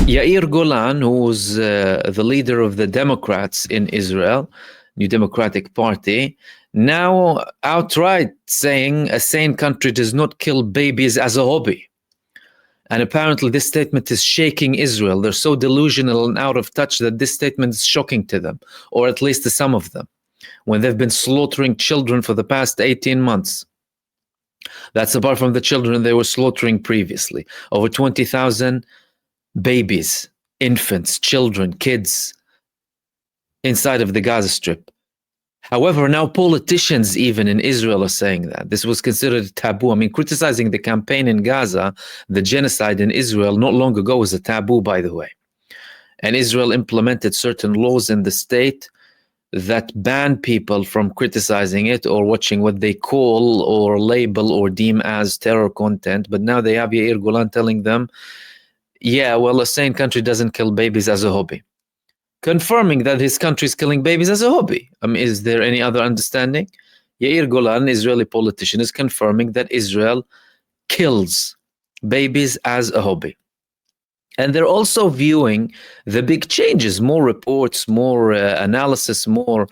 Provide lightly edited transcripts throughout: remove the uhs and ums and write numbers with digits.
Yair Golan, who was the leader of the Democrats in Israel, New Democratic Party, now outright saying a sane country does not kill babies as a hobby. And apparently this statement is shaking Israel. They're so delusional and out of touch that this statement is shocking to them, or at least to some of them, when they've been slaughtering children for the past 18 months. That's apart from the children they were slaughtering previously. Over 20,000 babies, infants, children, kids inside of the Gaza Strip. However, now politicians even in Israel are saying that. This was considered taboo. I mean, criticizing the campaign in Gaza, the genocide in Israel, not long ago was a taboo, by the way. And Israel implemented certain laws in the state that ban people from criticizing it or watching what they call or label or deem as terror content. But now they have Yair Golan telling them, yeah, well, a sane country doesn't kill babies as a hobby, confirming that his country is killing babies as a hobby. I mean, is there any other understanding? Yair Golan, an Israeli politician, is confirming that Israel kills babies as a hobby. And they're also viewing the big changes, more reports, more analysis, more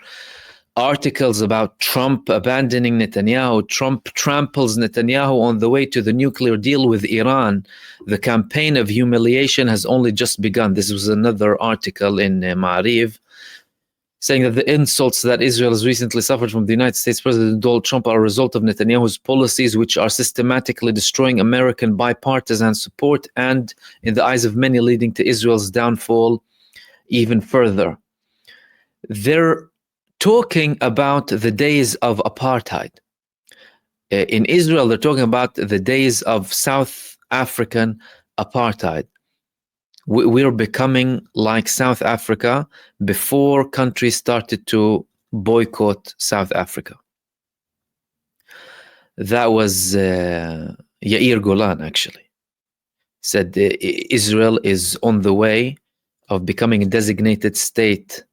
articles about Trump abandoning Netanyahu. Trump tramples Netanyahu on the way to the nuclear deal with Iran. The campaign of humiliation has only just begun. This was another article in Ma'ariv saying that the insults that Israel has recently suffered from the United States President Donald Trump are a result of Netanyahu's policies, which are systematically destroying American bipartisan support and, in the eyes of many, leading to Israel's downfall even further. They're talking about the days of apartheid. In Israel, they're talking about the days of South African apartheid. We're becoming like South Africa before countries started to boycott South Africa. That was Yair Golan, actually. Said Israel is on the way of becoming a designated state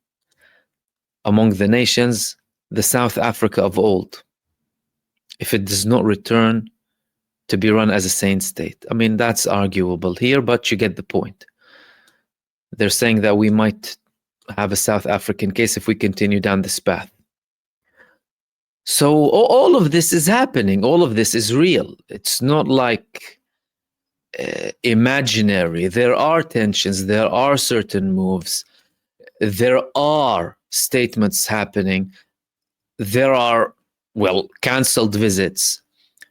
among the nations, the South Africa of old, if it does not return to be run as a sane state. I mean, that's arguable here, but you get the point. They're saying that we might have a South African case if we continue down this path. So all of this is happening. All of this is real. It's not like imaginary. There are tensions. There are certain moves. There are statements happening. There are, well, canceled visits.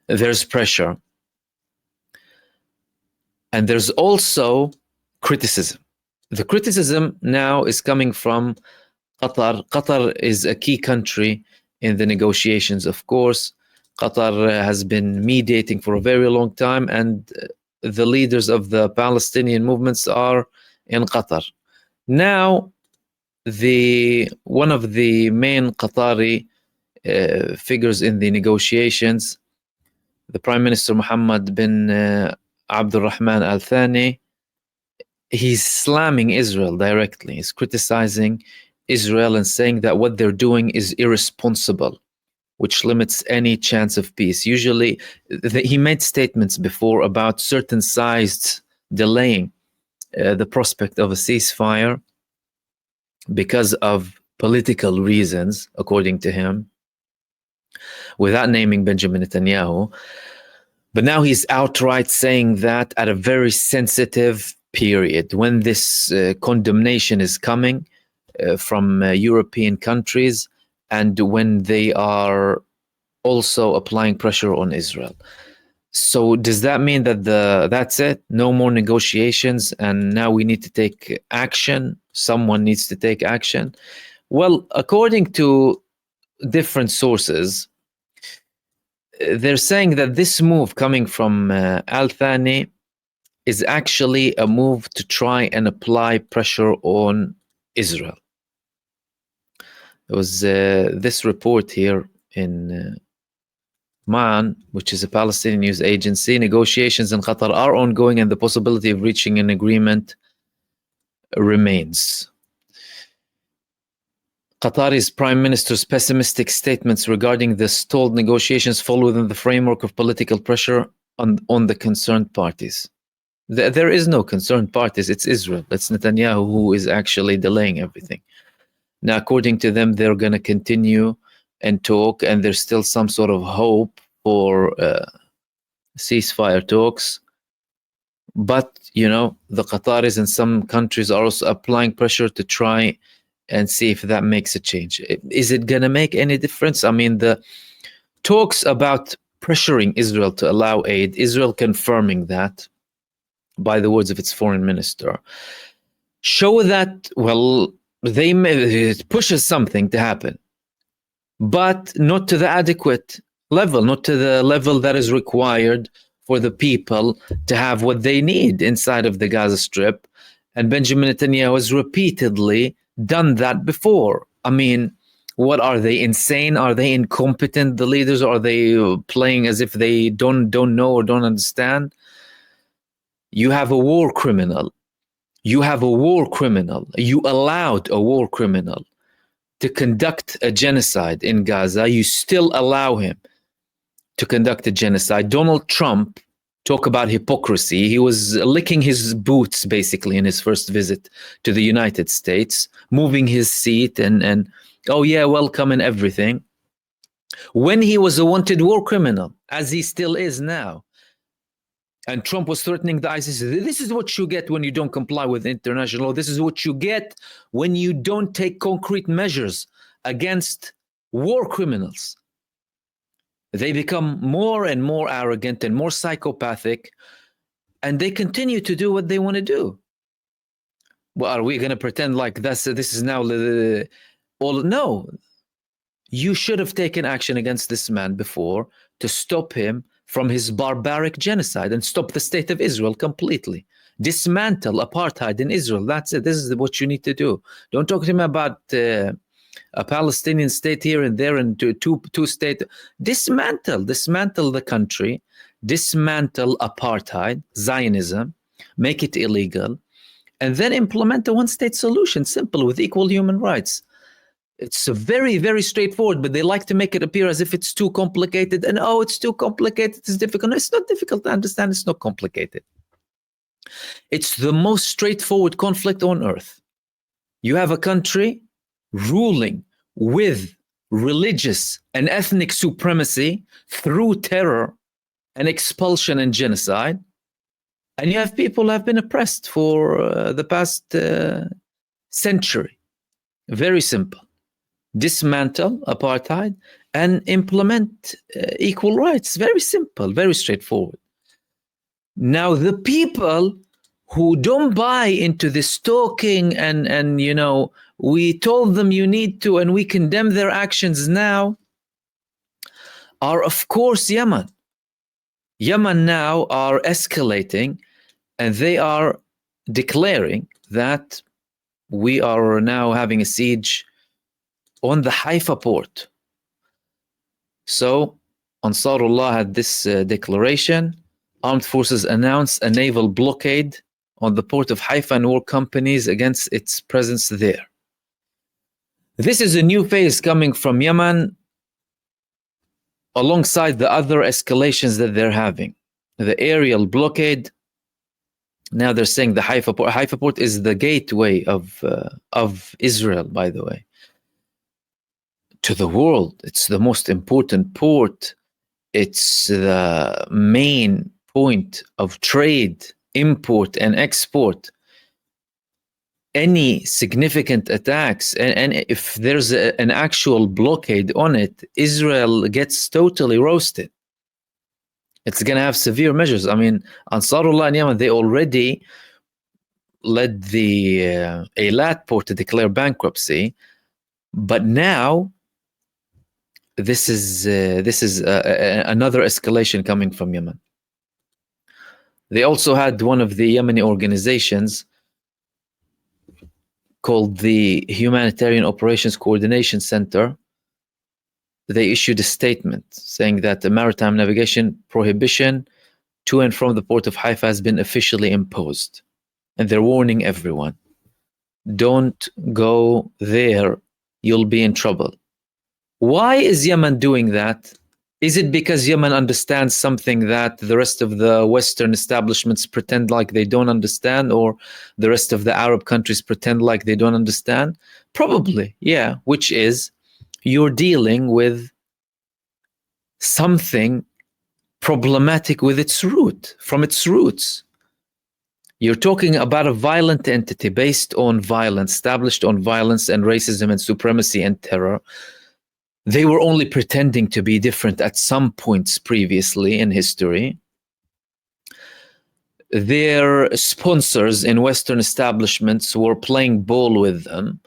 There's pressure. And there's also criticism. The criticism now is coming from Qatar. Qatar is a key country in the negotiations, of course. Qatar has been mediating for a very long time, and the leaders of the Palestinian movements are in Qatar. Now, one of the main Qatari figures in the negotiations, the Prime Minister Mohammed bin Abdul Rahman Al Thani, he's slamming Israel directly. He's criticizing Israel and saying that what they're doing is irresponsible, which limits any chance of peace. Usually, he made statements before about certain sides delaying the prospect of a ceasefire because of political reasons, according to him, without naming Benjamin Netanyahu. But now he's outright saying that at a very sensitive period, when this condemnation is coming from European countries, and when they are also applying pressure on Israel. So does that mean that that's it? No more negotiations, and now we need to take action? Someone needs to take action? Well, according to different sources, they're saying that this move coming from Al Thani is actually a move to try and apply pressure on Israel. There was this report here in MAN, which is a Palestinian news agency. Negotiations in Qatar are ongoing and the possibility of reaching an agreement remains. Qatari's prime minister's pessimistic statements regarding the stalled negotiations fall within the framework of political pressure on the concerned parties. There is no concerned parties. It's Israel. It's Netanyahu who is actually delaying everything. Now, according to them, they're going to continue and talk, and there's still some sort of hope for ceasefire talks. But, you know, the Qataris and some countries are also applying pressure to try and see if that makes a change. Is it going to make any difference? I mean, the talks about pressuring Israel to allow aid, Israel confirming that by the words of its foreign minister, show that, well, it pushes something to happen, but not to the adequate level, not to the level that is required for the people to have what they need inside of the Gaza Strip. And Benjamin Netanyahu has repeatedly done that before. I mean, what are they, insane? Are they incompetent, the leaders? Are they playing as if they don't know or don't understand? You have a war criminal. You have a war criminal. You allowed a war criminal to conduct a genocide in Gaza. You still allow him to conduct a genocide. Donald Trump, talk about hypocrisy. He was licking his boots basically in his first visit to the United States, moving his seat and oh yeah, welcome and everything. When he was a wanted war criminal, as he still is now, and Trump was threatening the ISIS, this is what you get when you don't comply with international law. This is what you get when you don't take concrete measures against war criminals. They become more and more arrogant and more psychopathic, and they continue to do what they want to do. Well, are we going to pretend like this is now all? No. You should have taken action against this man before to stop him from his barbaric genocide and stop the state of Israel completely. Dismantle apartheid in Israel. That's it. This is what you need to do. Don't talk to him about a Palestinian state here and there and two state. Dismantle the country, dismantle apartheid, Zionism, make it illegal, and then implement a one-state solution, simple, with equal human rights. It's very, very straightforward, but they like to make it appear as if it's too complicated. And oh, it's too complicated, it's difficult. No, it's not difficult to understand. It's not complicated. It's the most straightforward conflict on earth. You have a country ruling with religious and ethnic supremacy through terror and expulsion and genocide. And you have people who have been oppressed for the past century. Very simple. Dismantle apartheid and implement equal rights. Very simple, very straightforward. Now, the people who don't buy into this talking and you know, we told them you need to, and we condemn their actions now, are of course Yemen. Yemen now are escalating, and they are declaring that we are now having a siege on the Haifa port. So Ansarullah had this declaration. Armed forces announced a naval blockade on the port of Haifa and war companies against its presence there. This is a new phase coming from Yemen alongside the other escalations that they're having. The aerial blockade. Now they're saying the Haifa port. Haifa port is the gateway of Israel, by the way, to the world. It's the most important port. It's the main point of trade, import and export. Any significant attacks, and if there's an actual blockade on it, Israel gets totally roasted. It's going to have severe measures. I mean, Ansarullah in Yemen, they already led the Eilat port to declare bankruptcy, but now this is another escalation coming from Yemen. They also had one of the Yemeni organizations called the Humanitarian Operations Coordination Center. They issued a statement saying that the maritime navigation prohibition to and from the port of Haifa has been officially imposed. And they're warning everyone, don't go there, you'll be in trouble. Why is Yemen doing that? Is it because Yemen understands something that the rest of the Western establishments pretend like they don't understand, or the rest of the Arab countries pretend like they don't understand? Probably, yeah, which is you're dealing with something problematic with its root, from its roots. You're talking about a violent entity based on violence, established on violence and racism and supremacy and terror. They were only pretending to be different at some points previously in history. Their sponsors in Western establishments were playing ball with them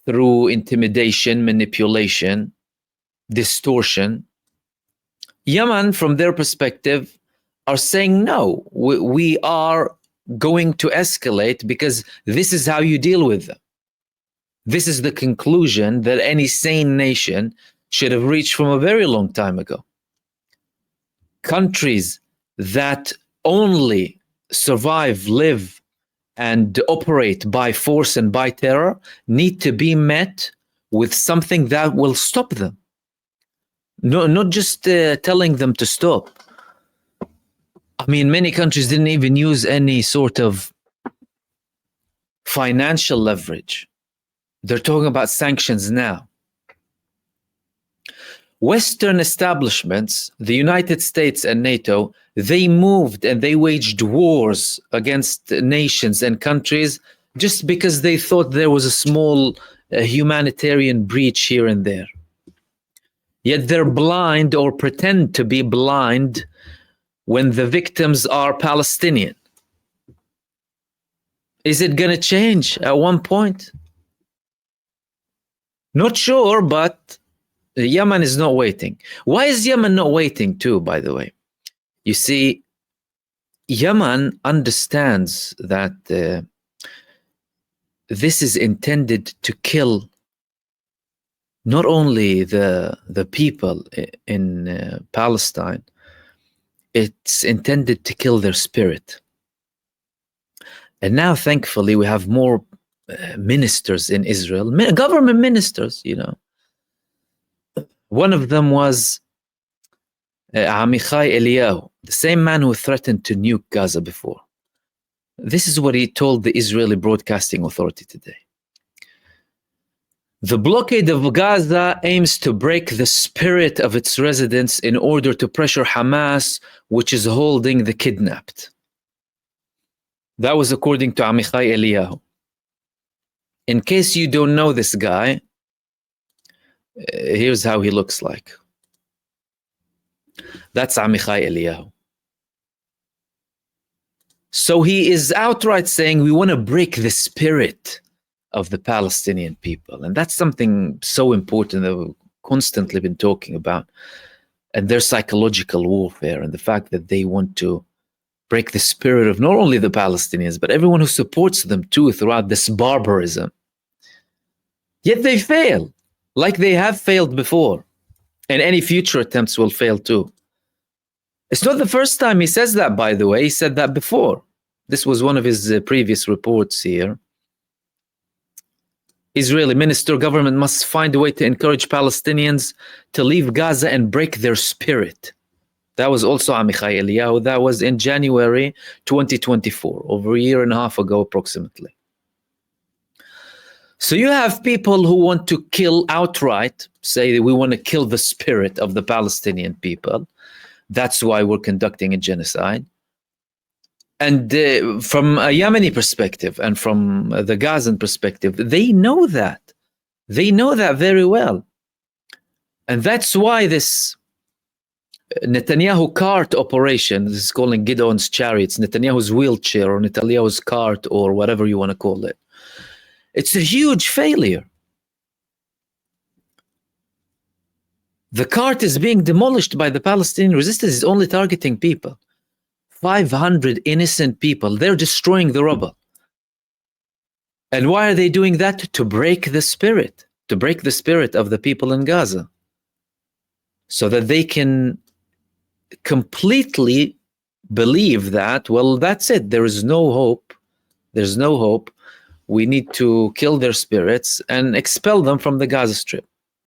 through intimidation, manipulation, distortion. Yemen, from their perspective, are saying, no, we are going to escalate because this is how you deal with them. This is the conclusion that any sane nation should have reached from a very long time ago. Countries that only survive, live, and operate by force and by terror need to be met with something that will stop them. No, not just telling them to stop. I mean, many countries didn't even use any sort of financial leverage. They're talking about sanctions now. Western establishments, the United States and NATO, they moved and they waged wars against nations and countries just because they thought there was a small humanitarian breach here and there. Yet they're blind, or pretend to be blind, when the victims are Palestinian. Is it going to change at one point? Not sure, but Yemen is not waiting. Why is Yemen not waiting too, by the way? You see, Yemen understands that this is intended to kill not only the people in Palestine, it's intended to kill their spirit. And now, thankfully, we have more ministers in Israel, government ministers, you know. One of them was Amichai Eliyahu, the same man who threatened to nuke Gaza before. This is what he told the Israeli Broadcasting Authority today. The blockade of Gaza aims to break the spirit of its residents in order to pressure Hamas, which is holding the kidnapped. That was according to Amichai Eliyahu. In case you don't know this guy, here's how he looks like. That's Amichai Eliyahu. So he is outright saying we want to break the spirit of the Palestinian people. And that's something so important that we've constantly been talking about. And their psychological warfare, and the fact that they want to break the spirit of not only the Palestinians, but everyone who supports them too throughout this barbarism. Yet they fail, like they have failed before. And any future attempts will fail too. It's not the first time he says that, by the way. He said that before. This was one of his previous reports here. Israeli minister government must find a way to encourage Palestinians to leave Gaza and break their spirit. That was also Amichai Eliyahu. That was in January 2024, over a year and a half ago approximately. So you have people who want to kill outright, say that we want to kill the spirit of the Palestinian people. That's why we're conducting a genocide. And from a Yemeni perspective and from the Gazan perspective, they know that. They know that very well. And that's why this Netanyahu cart operation, this is calling Gideon's chariots, Netanyahu's wheelchair or Netanyahu's cart or whatever you want to call it. It's a huge failure. The cart is being demolished by the Palestinian resistance. It's only targeting people. 500 innocent people. They're destroying the rubble. And why are they doing that? To break the spirit. To break the spirit of the people in Gaza. So that they can completely believe that, well, that's it. There is no hope. There's no hope. We need to kill their spirits and expel them from the Gaza Strip.